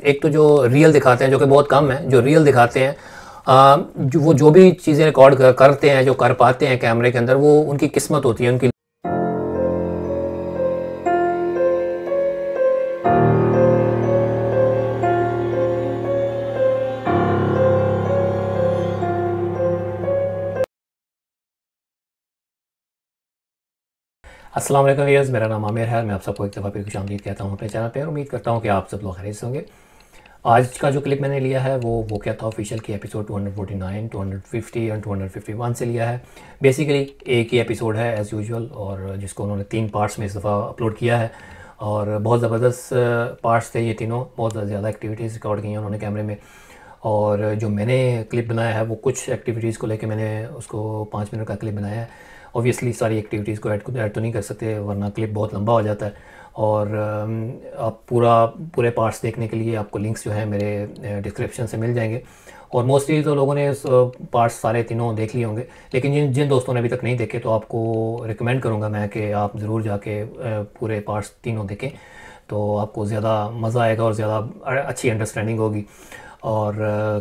एक तो जो रियल दिखाते हैं, जो कि बहुत कम है, जो रियल दिखाते हैं, जो भी चीज़ें रिकॉर्ड करते हैं, जो कर पाते हैं कैमरे के अंदर, वो उनकी किस्मत होती है उनकी। अस्सलाम वालेकुम व्यूअर्स, मेरा नाम आमिर है। मैं आप सबको एक दफ़ा फिर खुशामदीद कहता हूँ अपने चैनल पे और उम्मीद करता हूँ कि आप सब लोग खैरियत से होंगे। आज का जो क्लिप मैंने लिया है वो क्या था, ऑफिशियल की एपिसोड 249, 250 और 251 से लिया है। बेसिकली एक ही एपिसोड है एज़ यूजुअल, और जिसको उन्होंने 3 पार्ट्स में इस दफ़ा अपलोड किया है और बहुत ज़बरदस्त पार्ट्स थे ये तीनों। बहुत ज़्यादा एक्टिविटीज़ रिकॉर्ड की हैं उन्होंने कैमरे में, और जो मैंने क्लिप बनाया है वो कुछ एक्टिविटीज़ को लेके मैंने उसको 5 मिनट का क्लिप बनाया है। ऑब्वियसली सारी एक्टिविटीज़ को ऐड तो नहीं कर सकते, वरना क्लिप बहुत लंबा हो जाता है। और आप पूरे पार्ट्स देखने के लिए आपको लिंक्स जो है मेरे डिस्क्रिप्शन से मिल जाएंगे। और मोस्टली तो लोगों ने पार्ट्स सारे तीनों देख लिए होंगे, लेकिन जिन दोस्तों ने अभी तक नहीं देखे तो आपको रिकमेंड करूँगा मैं कि आप ज़रूर जाके पूरे पार्ट्स तीनों देखें, तो आपको ज़्यादा मज़ा आएगा और ज़्यादा अच्छी अंडरस्टैंडिंग होगी। और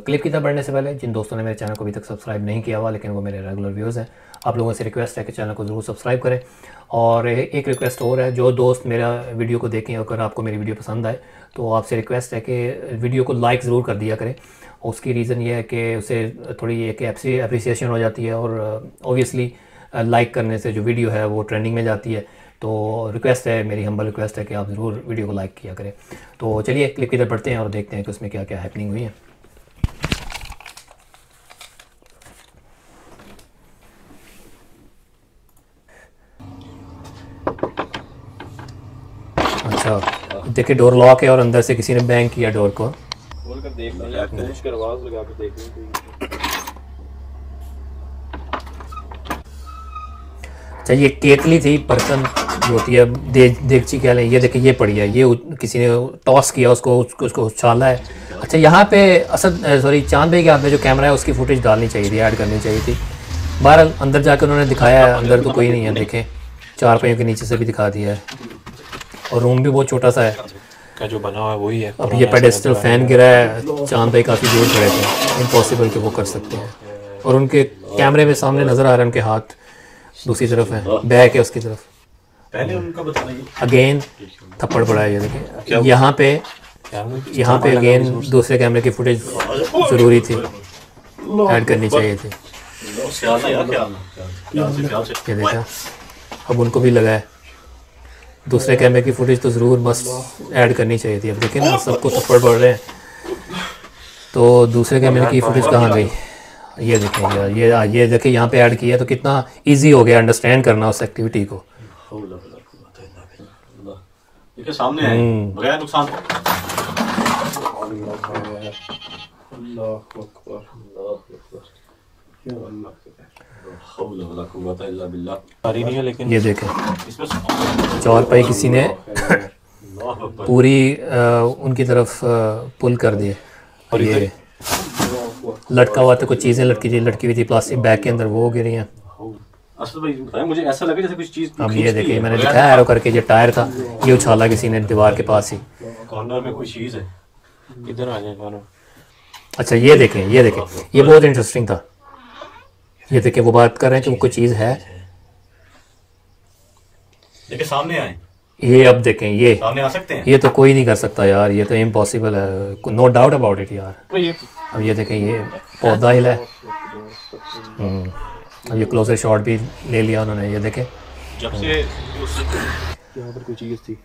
क्लिप की तरफ बढ़ने से पहले जिन दोस्तों ने मेरे चैनल को अभी तक सब्सक्राइब नहीं किया हुआ लेकिन वो मेरे रेगुलर व्यूज़ हैं, आप लोगों से रिक्वेस्ट है कि चैनल को ज़रूर सब्सक्राइब करें। और एक रिक्वेस्ट और है, जो दोस्त मेरा वीडियो को देखें अगर आपको मेरी वीडियो पसंद आए तो आपसे रिक्वेस्ट है कि वीडियो को लाइक ज़रूर कर दिया करें। उसकी रीज़न ये है कि उससे थोड़ी एक अप्रिसिएशन हो जाती है, और ऑब्वियसली लाइक करने से जो वीडियो है वो ट्रेंडिंग में जाती है। तो रिक्वेस्ट है, मेरी हम्बल रिक्वेस्ट है कि आप ज़रूर वीडियो को लाइक किया करें। तो चलिए क्लिप की तरफ बढ़ते हैं और देखते हैं कि उसमें क्या क्या हैपनिंग हुई है। अच्छा, देखिए डोर लॉक है और अंदर से किसी ने बैंग किया डोर को। खोल कर देख लें, पूछ कर आवाज लगा के देख लें। अच्छा, ये केतली थी, बर्तन जो होती है, देगची कह लें। ये देखिए ये पड़ी है, ये किसी ने टॉस किया उसको उछाला है। अच्छा, यहाँ पे चांद भाई के हाथ में जो कैमरा है उसकी फुटेज डालनी चाहिए थी, ऐड करनी चाहिए थी। बहरहाल अंदर जाकर उन्होंने दिखाया है, अंदर तो कोई नहीं है, देखें 4 पहियों के नीचे से भी दिखा दिया है, और रूम भी बहुत छोटा सा है का जो बना हुआ है वही है। अब ये पेडेस्टल फैन गिरा है, चांद भाई काफ़ी दूर खड़े थे, इम्पॉसिबल कि वो कर सकते हैं। और उनके कैमरे में सामने नज़र आ रहा है, उनके हाथ दूसरी तरफ है, बैक है उसकी तरफ। पहले उनका बताना, अगेन थप्पड़ पड़ा है, ये देखिए यहाँ पे अगेन दूसरे कैमरे की फुटेज ज़रूरी थी, ऐड करनी चाहिए थी। ये देखा, अब उनको भी लगा है दूसरे कैमरे की फुटेज तो ज़रूर मस्त ऐड करनी चाहिए थी। अब देखिए ना, सबको थप्पड़ पड़ रहे हैं, तो दूसरे कैमरे की फुटेज कहाँ गई? ये देखें यार, ये देखिए यहाँ पे ऐड किया, तो कितना इजी हो गया अंडरस्टैंड करना उस एक्टिविटी को। सामने है बगैर नुकसान। लेकिन ये देखें 4 पाई किसी ने पूरी उनकी तरफ पुल कर दिए, और ये लटका हुआ था, कुछ चीज़ें लटकी हुई थी प्लास्टिक बैग के अंदर, वो गिरी हैं। मुझे ऐसा लगा जैसे कुछ चीज। अब ये देखिए मैंने दिखाया एरो करके, ये टायर था, ये उछाला किसी ने दीवार के पास ही। कॉर्नर में कोई चीज है, इधर आ जाए। अच्छा, ये देखें ये बहुत इंटरेस्टिंग था। ये देखिए वो बात कर रहे हैं कि वो कोई चीज़ है, देखिए सामने आए, ये अब देखें, ये सामने आ सकते हैं। ये तो कोई नहीं कर सकता यार, ये तो इम्पॉसिबल है, नो डाउट अबाउट इट यार। अब ये देखें, ये पौधा हिला है। अब ये क्लोजर शॉट भी ले लिया उन्होंने, ये देखें जब से यहाँ पर कोई चीज़ थी,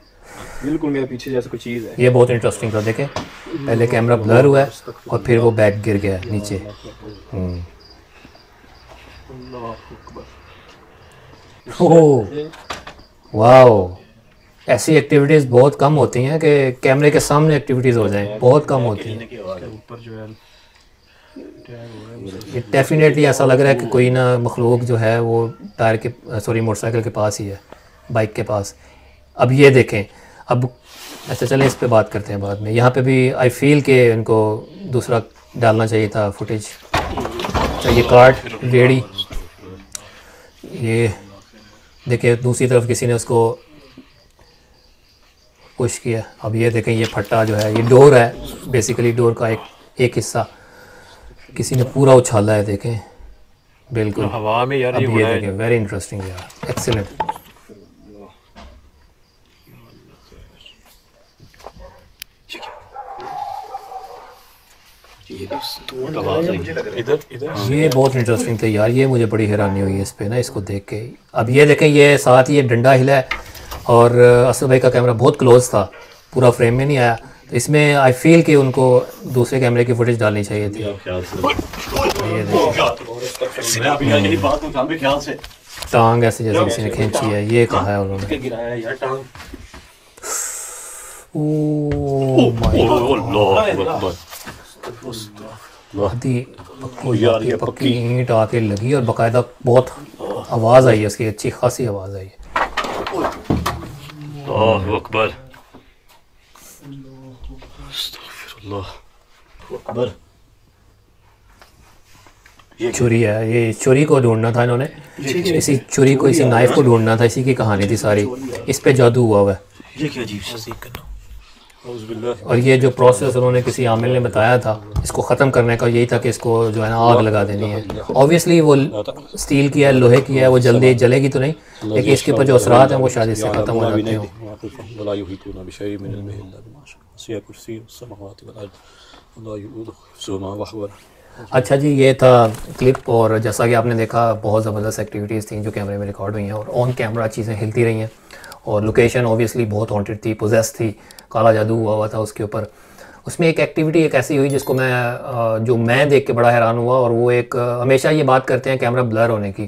बिल्कुल मेरे पीछे जैसे कोई चीज़ है। ये बहुत इंटरेस्टिंग था। देखें पहले कैमरा ब्लर हुआ है और फिर वो बैक गिर गया नीचे। ओह वाओ, ऐसी एक्टिविटीज़ बहुत कम होती हैं कि कैमरे के सामने एक्टिविटीज़ हो जाएं, बहुत कम होती हैं। ऊपर जो है ये डेफिनेटली ऐसा लग रहा है कि कोई ना मखलूक जो है वो टायर के मोटरसाइकिल के पास ही है, बाइक के पास। अब ये देखें, अब अच्छा चलें इस पे बात करते हैं बाद में। यहाँ पे भी आई फील कि इनको दूसरा डालना चाहिए था फुटेज। अच्छा, ये कार्ट रेडी, ये देखिए दूसरी तरफ किसी ने उसको पुश किया। अब ये देखें ये फट्टा जो है ये डोर है, बेसिकली डोर का एक हिस्सा किसी ने पूरा उछाला है, देखें बिल्कुल हवा में यार। अब ये देखें, वेरी इंटरेस्टिंग यार, एक्सीलेंट। इधर इधर ये बहुत इंटरेस्टिंग थे यार, ये मुझे बड़ी हैरानी हुई है इस पे ना, इसको देख के। अब ये देखें ये साथ ही ये डंडा हिला है और असद भाई का कैमरा बहुत क्लोज था, पूरा फ्रेम में नहीं आया, तो इसमें आई फील कि उनको दूसरे कैमरे की फुटेज डालनी चाहिए थी। ये देखें टांग ऐसे जैसे किसी ने खींची है, ये कहा है उन्होंने। ओह माय गॉड, पक्की ईंट आके लगी और बाकायदा बहुत आवाज़ आई है उसकी, अच्छी खासी आवाज़ आई है। अल्लाहु अकबर, अस्तगफिरुल्लाह अकबर। छुरी है, ये छुरी को ढूंढना था इन्होंने, इसी छुरी को, इसी नाइफ को ढूंढना था, इसी की कहानी थी सारी। इस पे जादू हुआ हुआ है। ये क्या अजीब सा सीख करना। और ये जो प्रोसेस उन्होंने किसी आमिल ने बताया था इसको ख़त्म करने का, यही था कि इसको जो है ना आग लगा देनी है। ऑब्वियसली वो स्टील की है, लोहे की है, वो जल्दी जलेगी तो नहीं, लेकिन इसके ऊपर जो असरात हैं वो शायद इससे ख़त्म हो जाते हो। अच्छा जी, ये था क्लिप, और जैसा कि आपने देखा बहुत ज़बरदस्त एक्टिविटीज़ थी जो कैमरे में रिकॉर्ड हुई हैं और ऑन कैमरा चीज़ें हिलती रही हैं, और लोकेशन ऑब्वियसली बहुत हॉन्टेड थी, पोजेस थी, काला जादू हुआ था उसके ऊपर। उसमें एक एक्टिविटी एक ऐसी हुई जिसको मैं देख के बड़ा हैरान हुआ, और वो एक हमेशा ये बात करते हैं कैमरा ब्लर होने की,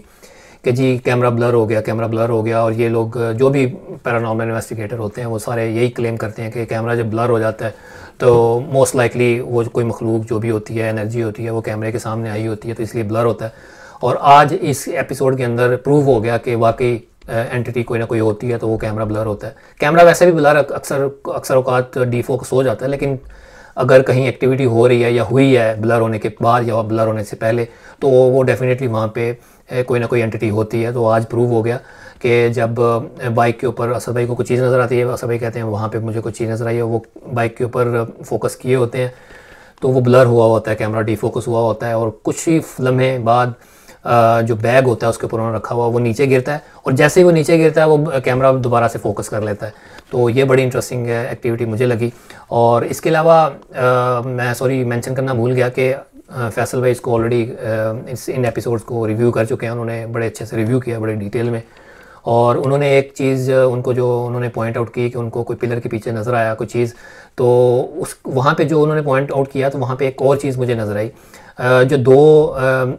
कि जी कैमरा ब्लर हो गया, कैमरा ब्लर हो गया, और ये लोग जो भी पैरानॉर्मल इन्वेस्टिगेटर होते हैं वो सारे यही क्लेम करते हैं कि कैमरा जब ब्लर हो जाता है तो मोस्ट लाइकली वो कोई मखलूक जो भी होती है, एनर्जी होती है, वो कैमरे के सामने आई होती है, तो इसलिए ब्लर होता है। और आज इस एपिसोड के अंदर प्रूव हो गया कि वाकई एंटिटी कोई ना कोई होती है तो वो कैमरा ब्लर होता है। कैमरा वैसे भी ब्लर अक्सर औकात डीफोकस हो जाता है, लेकिन अगर कहीं एक्टिविटी हो रही है या हुई है ब्लर होने के बाद या ब्लर होने से पहले, तो वो डेफिनेटली वहाँ पे कोई ना कोई एंटिटी होती है। तो आज प्रूव हो गया कि जब बाइक के ऊपर असद भाई को कुछ चीज़ नज़र आती है, असद भाई कहते हैं वहाँ पे मुझे कुछ चीज़ नज़र आई है, वो बाइक के ऊपर फोकस किए होते हैं तो वो ब्लर हुआ होता है, कैमरा डीफोकस हुआ होता है, और कुछ ही लम्हे बाद जो बैग होता है उसके ऊपर उन्होंने रखा हुआ वो नीचे गिरता है, और जैसे ही वो नीचे गिरता है वो कैमरा दोबारा से फोकस कर लेता है। तो ये बड़ी इंटरेस्टिंग एक्टिविटी मुझे लगी। और इसके अलावा मैं मेंशन करना भूल गया कि फैसल भाई इसको ऑलरेडी इन एपिसोड्स को रिव्यू कर चुके हैं, उन्होंने बड़े अच्छे से रिव्यू किया, बड़े डिटेल में। और उन्होंने एक चीज़ उनको जो उन्होंने पॉइंट आउट की कि उनको कोई पिलर के पीछे नज़र आया कोई चीज़, तो उस वहाँ पे जो उन्होंने पॉइंट आउट किया तो वहाँ पे एक और चीज़ मुझे नज़र आई। जो दो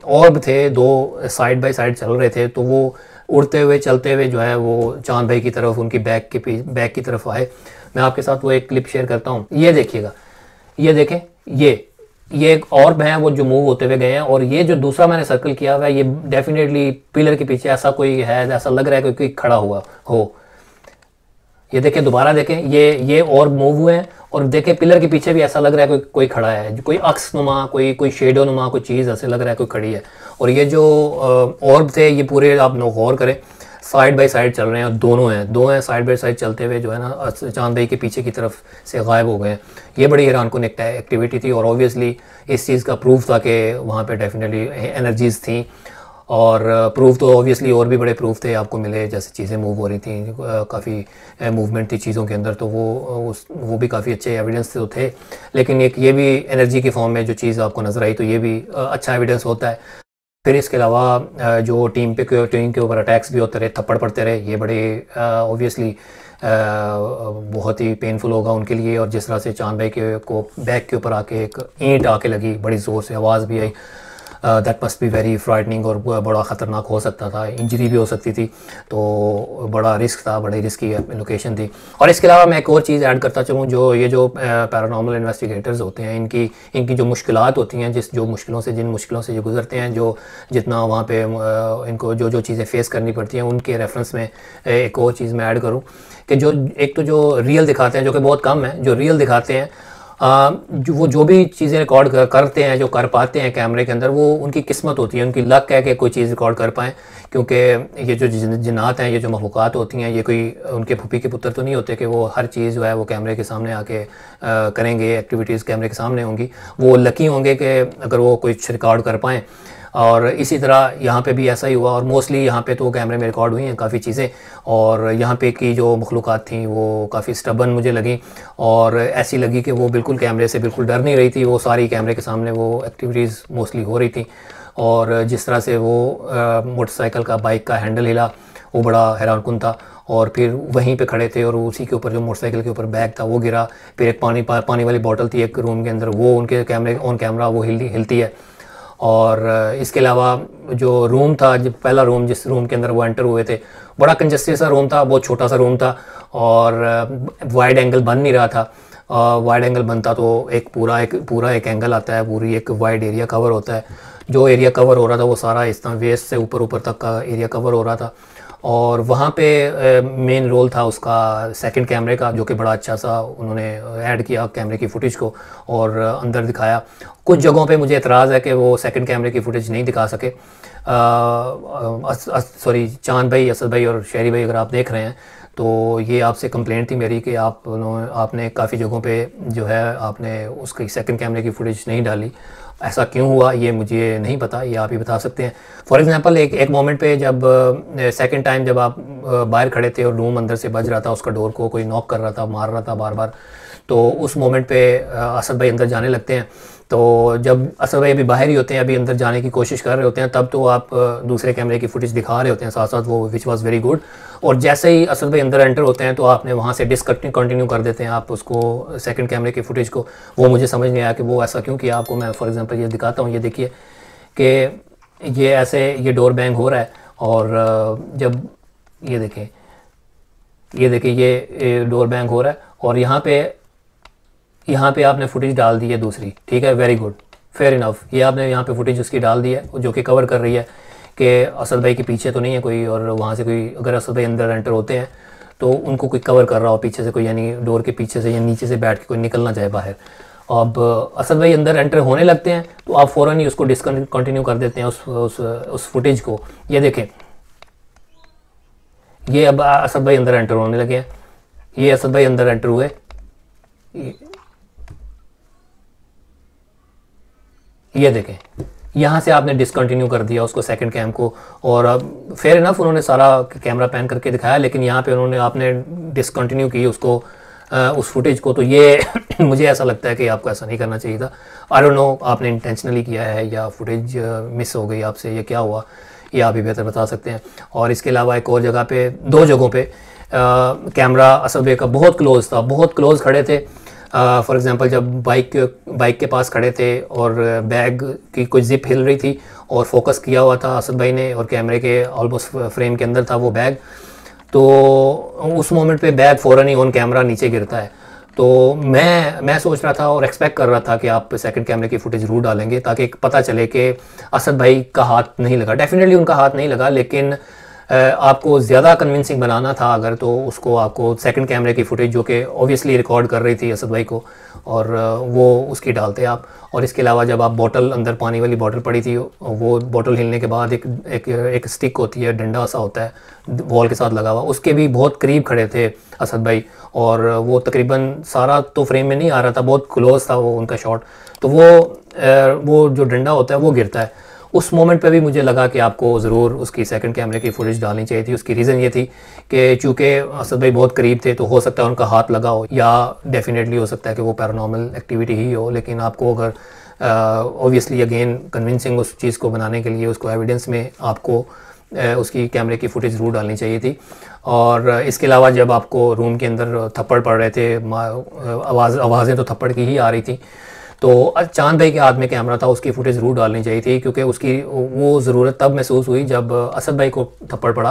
ऑर्ब थे, दो साइड बाय साइड चल रहे थे, तो वो उड़ते हुए चलते हुए जो है वो चांद भाई की तरफ, उनकी बैक की तरफ आए। मैं आपके साथ वो एक क्लिप शेयर करता हूँ, ये देखिएगा, ये देखें, ये एक ऑर्ब है वो जो मूव होते हुए गए हैं, और ये जो दूसरा मैंने सर्कल किया हुआ है ये डेफिनेटली पिलर के पीछे ऐसा कोई है, ऐसा लग रहा है कोई खड़ा हुआ हो। ये देखें, दोबारा देखें, ये और मूव हुए हैं, और देखें पिलर के पीछे भी ऐसा लग रहा है कोई खड़ा है, कोई अक्स नुमा, कोई शेडो नुमा कोई चीज़ ऐसे लग रहा है कोई खड़ी है। और ये जो ऑर्ब थे ये पूरे आप गौर करें साइड बाय साइड चल रहे हैं, और दो हैं साइड बाय साइड चलते हुए जो है ना चांद भाई के पीछे की तरफ से गायब हो गए हैं। ये बड़ी हैरान कुन एक्टिविटी थी, और ऑब्वियसली इस चीज़ का प्रूफ था कि वहाँ पे डेफिनेटली एनर्जीज थी, और प्रूफ तो ऑब्वियसली और भी बड़े प्रूफ थे आपको मिले, जैसे चीज़ें मूव हो रही थी, काफ़ी मूवमेंट थी चीज़ों के अंदर, तो वो भी काफ़ी अच्छे एविडेंस तो थे। लेकिन एक ये भी एनर्जी की फॉर्म में जो चीज़ आपको नज़र आई, तो ये भी अच्छा एविडेंस होता है। फिर इसके अलावा जो टीम के ऊपर अटैक्स भी होते रहे, थप्पड़ पड़ते रहे, ये बड़े ऑब्वियसली बहुत ही पेनफुल होगा उनके लिए। और जिस तरह से चांद भाई को बैक के ऊपर आके एक ईंट आके लगी, बड़ी ज़ोर से आवाज़ भी आई, that must be very frightening, और बड़ा ख़तरनाक हो सकता था, इंजरी भी हो सकती थी, तो बड़ा रिस्क था, बड़ी रिस्की लोकेशन थी। और इसके अलावा मैं एक और चीज़ ऐड करता चलूँ, जो पैरानॉर्मल इन्वेस्टिगेटर्स होते हैं, इनकी जो मुश्किलात होती हैं, जिन मुश्किलों से जो गुजरते हैं, जितना वहाँ पे इनको जो चीज़ें फ़ेस करनी पड़ती हैं, उनके रेफरेंस में एक और चीज़ मैं ऐड करूँ कि एक तो जो रियल दिखाते हैं, जो कि बहुत कम है, जो रियल दिखाते हैं वो जो भी चीज़ें रिकॉर्ड करते हैं, जो कर पाते हैं कैमरे के अंदर, वो उनकी किस्मत होती है, उनकी लक है कि कोई चीज़ रिकॉर्ड कर पाएँ। क्योंकि ये जो जिन्नात हैं, ये जो मखलूक़ात होती हैं, ये कोई उनके फूफी के पुत्र तो नहीं होते कि वो हर चीज़ जो है वो कैमरे के सामने आके करेंगे, एक्टिविटीज़ कैमरे के सामने होंगी। वो लकी होंगे कि अगर वो कुछ रिकॉर्ड कर पाएँ। और इसी तरह यहाँ पे भी ऐसा ही हुआ, और मोस्टली यहाँ पे तो कैमरे में रिकॉर्ड हुई हैं काफ़ी चीज़ें। और यहाँ पे की जो मखलूक़ात थी वो काफ़ी स्टबन मुझे लगी, और ऐसी लगी कि वो बिल्कुल कैमरे से बिल्कुल डर नहीं रही थी। वो सारी कैमरे के सामने वो एक्टिविटीज़ मोस्टली हो रही थी। और जिस तरह से वो मोटरसाइकिल का, बाइक का हैंडल हिला, वो बड़ा हैरानकुन था। और फिर वहीं पे खड़े थे और उसी के ऊपर जो मोटरसाइकिल के ऊपर बैग था वो गिरा। फिर एक पानी वाली बॉटल थी एक रूम के अंदर, वो उनके कैमरे ऑन कैमरा वो हिलती है। और इसके अलावा जो रूम था, जो पहला रूम जिस रूम के अंदर वो एंटर हुए थे, बड़ा कंजस्टेड सा रूम था, बहुत छोटा सा रूम था, और वाइड एंगल बन नहीं रहा था। वाइड एंगल बनता तो एक पूरा एक एंगल आता है, पूरी एक वाइड एरिया कवर होता है। जो एरिया कवर हो रहा था वो सारा इस तरह वेस्ट से ऊपर तक का एरिया कवर हो रहा था। और वहाँ पे मेन रोल था उसका सेकंड कैमरे का, जो कि बड़ा अच्छा सा उन्होंने ऐड किया कैमरे की फुटेज को और अंदर दिखाया। कुछ जगहों पे मुझे एतराज़ है कि वो सेकंड कैमरे की फुटेज नहीं दिखा सके। सॉरी, चांद भाई, असद भाई और शहरी भाई, अगर आप देख रहे हैं तो ये आपसे कंप्लेंट थी मेरी कि आपने काफ़ी जगहों पे जो है आपने उसकी सेकंड कैमरे की फुटेज नहीं डाली। ऐसा क्यों हुआ ये मुझे नहीं पता, ये आप ही बता सकते हैं। फॉर एग्जांपल एक मोमेंट पे जब सेकंड टाइम जब आप बाहर खड़े थे और रूम अंदर से बज रहा था, उसका डोर को कोई नॉक कर रहा था, मार रहा था बार बार, तो उस मोमेंट पे असद भाई अंदर जाने लगते हैं। तो जब असद भाई अभी बाहर ही होते हैं, अभी अंदर जाने की कोशिश कर रहे होते हैं, तब तो आप दूसरे कैमरे की फुटेज दिखा रहे होते हैं साथ साथ वो, विच वाज़ वेरी गुड। और जैसे ही असद भाई अंदर एंटर होते हैं तो आपने वहाँ से कंटिन्यू कर देते हैं आप उसको सेकंड कैमरे की फुटेज को। वो मुझे समझ नहीं आया कि वो ऐसा क्यों किया। आपको मैं फॉर एग्जांपल ये दिखाता हूँ, ये देखिए कि ये ऐसे ये डोर बैंग हो रहा है, और जब ये देखिए ये डोर बैंग हो रहा है, और यहाँ पे आपने फुटेज डाल दी है दूसरी, ठीक है, वेरी गुड, फेयर इनफ। ये आपने यहाँ पे फुटेज उसकी डाल दी है जो कि कवर कर रही है कि असद भाई के पीछे तो नहीं है कोई, और वहाँ से कोई, अगर असद भाई अंदर एंटर होते हैं तो उनको कोई कवर कर रहा हो पीछे से कोई, यानी डोर के पीछे से या नीचे से बैठ के कोई निकल ना जाए बाहर। अब असद भाई अंदर एंटर होने लगते हैं तो आप फ़ौरन ही उसको डिसकंटिन्यू कर देते हैं उस फुटेज को। ये देखें, ये अब असद भाई अंदर एंटर होने लगे हैं, ये असद भाई अंदर एंटर हुए, ये देखें, यहाँ से आपने डिसकंटिन्यू कर दिया उसको सेकंड कैम को। और अब फेयर इनफ उन्होंने सारा कैमरा पैन करके दिखाया, लेकिन यहाँ पे आपने डिसकंटिन्यू की उसको, उस फुटेज को। तो ये मुझे ऐसा लगता है कि आपको ऐसा नहीं करना चाहिए था। आई डोंट नो आपने इंटेंशनली किया है या फुटेज मिस हो गई आपसे, ये क्या हुआ, ये आप ही बेहतर बता सकते हैं। और इसके अलावा एक और जगह पे, दो जगहों पे कैमरा असद भाई का बहुत क्लोज था, बहुत क्लोज खड़े थे। फॉर एग्जांपल जब बाइक के पास खड़े थे और बैग की कोई जिप हिल रही थी और फोकस किया हुआ था असद भाई ने, और कैमरे के ऑलमोस्ट फ्रेम के अंदर था वो बैग, तो उस मोमेंट पे बैग फ़ौरन ही ऑन कैमरा नीचे गिरता है। तो मैं सोच रहा था और एक्सपेक्ट कर रहा था कि आप सेकंड कैमरे की फुटेज जरूर डालेंगे ताकि पता चले कि असद भाई का हाथ नहीं लगा। डेफिनेटली उनका हाथ नहीं लगा, लेकिन आपको ज़्यादा कन्विंसिंग बनाना था अगर, तो उसको आपको सेकंड कैमरे की फुटेज जो कि ऑब्वियसली रिकॉर्ड कर रही थी असद भाई को, और वो उसकी डालते आप। और इसके अलावा जब आप बोतल, अंदर पानी वाली बोतल पड़ी थी, वो बोतल हिलने के बाद एक स्टिक होती है, डंडा सा होता है वॉल के साथ लगा हुआ, उसके भी बहुत करीब खड़े थे असद भाई, और वो तकरीबन सारा तो फ्रेम में नहीं आ रहा था, बहुत क्लोज था वो उनका शॉट। तो वो जो डंडा होता है वो गिरता है। उस मोमेंट पे भी मुझे लगा कि आपको ज़रूर उसकी सेकंड कैमरे की फुटेज डालनी चाहिए थी। उसकी रीज़न ये थी कि चूँकि असद भाई बहुत करीब थे तो हो सकता है उनका हाथ लगा हो, या डेफिनेटली हो सकता है कि वो पैरानॉर्मल एक्टिविटी ही हो। लेकिन आपको अगर ऑब्वियसली अगेन कन्विंसिंग उस चीज़ को बनाने के लिए, उसको एविडेंस में आपको उसकी कैमरे की फुटेज ज़रूर डालनी चाहिए थी। और इसके अलावा जब आपको रूम के अंदर थप्पड़ पड़ रहे थे, आवाज़ें तो थप्पड़ की ही आ रही थी, तो चांद भाई के हाथ में कैमरा था, उसकी फुटेज ज़रूर डालनी चाहिए थी, क्योंकि उसकी वो ज़रूरत तब महसूस हुई जब असद भाई को थप्पड़ पड़ा।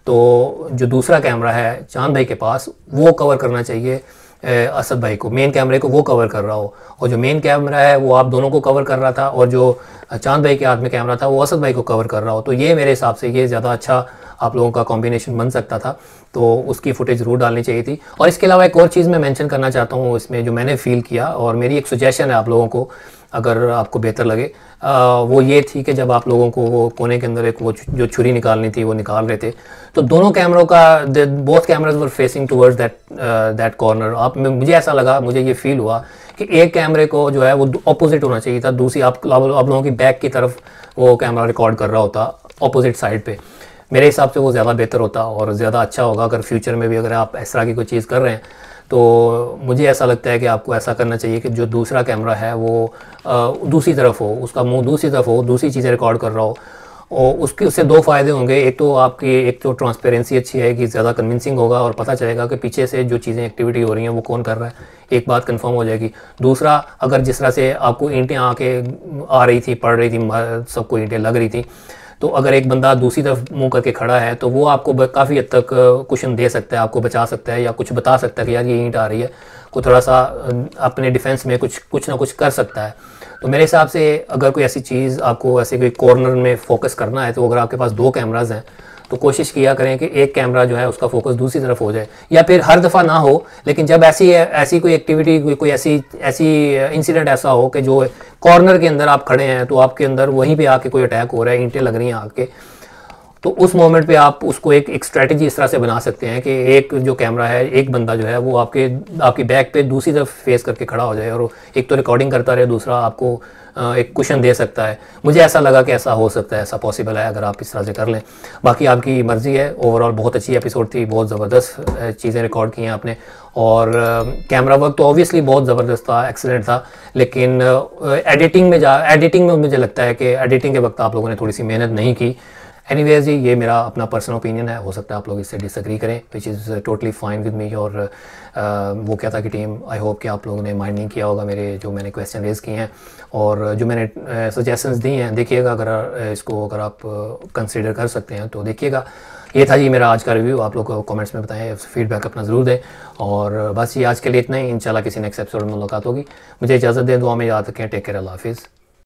तो जो दूसरा कैमरा है चांद भाई के पास, वो कवर करना चाहिए असद भाई को, मेन कैमरे को वो कवर कर रहा हो, और जो मेन कैमरा है वो आप दोनों को कवर कर रहा था, और जो चांद भाई के हाथ में कैमरा था वो असद भाई को कवर कर रहा हो। तो ये मेरे हिसाब से ये ज़्यादा अच्छा आप लोगों का कॉम्बिनेशन बन सकता था, तो उसकी फुटेज ज़रूर डालनी चाहिए थी। और इसके अलावा एक और चीज़ मैं मेंशन करना चाहता हूँ इसमें, जो मैंने फील किया और मेरी एक सजेशन है आप लोगों को, अगर आपको बेहतर लगे, वो ये थी कि जब आप लोगों को वो कोने के अंदर एक वो जो छुरी निकालनी थी वो निकाल रहे थे, तो दोनों कैमरों का both cameras were facing towards that corner. आप मुझे ऐसा लगा, मुझे ये फील हुआ कि एक कैमरे को जो है वो ऑपोजिट होना चाहिए था, दूसरी आप लोगों की बैक की तरफ वो कैमरा रिकॉर्ड कर रहा होता ऑपोजिट साइड पे। मेरे हिसाब से वो ज़्यादा बेहतर होता और ज़्यादा अच्छा होगा अगर फ्यूचर में भी अगर आप इस तरह की कोई चीज़ कर रहे हैं। तो मुझे ऐसा लगता है कि आपको ऐसा करना चाहिए कि जो दूसरा कैमरा है वो दूसरी तरफ हो, उसका मुंह दूसरी तरफ हो, दूसरी चीज़ें रिकॉर्ड कर रहा हो, और उससे दो फ़ायदे होंगे। एक तो ट्रांसपेरेंसी अच्छी है कि ज़्यादा कन्विंसिंग होगा और पता चलेगा कि पीछे से जो चीज़ें एक्टिविटी हो रही हैं वो कौन कर रहा है, एक बात कंफर्म हो जाएगी। दूसरा, अगर जिस तरह से आपको ईंटें आ रही थी, पड़ रही थी, सबको ईंटें लग रही थी, तो अगर एक बंदा दूसरी तरफ मुंह करके खड़ा है तो वो आपको काफ़ी हद तक कुशन दे सकता है, आपको बचा सकता है, या कुछ बता सकता है कि यार ये ईंट आ रही है, को थोड़ा सा अपने डिफेंस में कुछ ना कुछ कर सकता है। तो मेरे हिसाब से अगर कोई ऐसी चीज़ आपको ऐसे कोई कॉर्नर में फोकस करना है, तो अगर आपके पास दो कैमराज हैं तो कोशिश किया करें कि एक कैमरा जो है उसका फोकस दूसरी तरफ हो जाए, या फिर हर दफ़ा ना हो, लेकिन जब ऐसी कोई एक्टिविटी, कोई ऐसी इंसिडेंट ऐसा हो कि जो कॉर्नर के अंदर आप खड़े हैं, तो आपके अंदर वहीं पे आके कोई अटैक हो रहा है, ईंटें लग रही हैं आके, तो उस मोमेंट पे आप उसको एक स्ट्रेटजी इस तरह से बना सकते हैं कि एक जो कैमरा है, एक बंदा जो है वो आपकी बैक पे दूसरी तरफ फेस करके खड़ा हो जाए, और एक तो रिकॉर्डिंग करता रहे, दूसरा आपको एक कुशन दे सकता है। मुझे ऐसा लगा कि ऐसा हो सकता है, ऐसा पॉसिबल है अगर आप इस तरह से कर लें। बाकी आपकी मर्ज़ी है। ओवरऑल बहुत अच्छी एपिसोड थी, बहुत ज़बरदस्त चीज़ें रिकॉर्ड की हैं आपने, और कैमरा वर्क तो ऑब्वियसली बहुत ज़बरदस्त था, एक्सीलेंट था, लेकिन एडिटिंग में मुझे लगता है कि एडिटिंग के वक्त आप लोगों ने थोड़ी सी मेहनत नहीं की। एनीवेज जी, ये मेरा अपना पर्सनल ओपिनियन है, हो सकता है आप लोग इससे डिसएग्री करें, which is totally fine with me. और वो क्या था कि टीम, आई होप कि आप लोगों ने माइंड नहीं किया होगा जो मैंने क्वेश्चन रेज़ किए हैं और जो मैंने सजेशंस दी हैं। देखिएगा, अगर इसको अगर आप कंसिडर कर सकते हैं तो देखिएगा। ये था जी मेरा आज का रिव्यू। आप लोग को कमेंट्स में बताएं, फीडबैक अपना ज़रूर दें, और बस ये आज के लिए इतना ही। इंशाल्लाह किसी नेक्स्ट एपिसोड में मुलाकात होगी। मुझे इजाज़त दें, दुआ में याद रखें। टेक केयर, अल्लाह हाफिज़।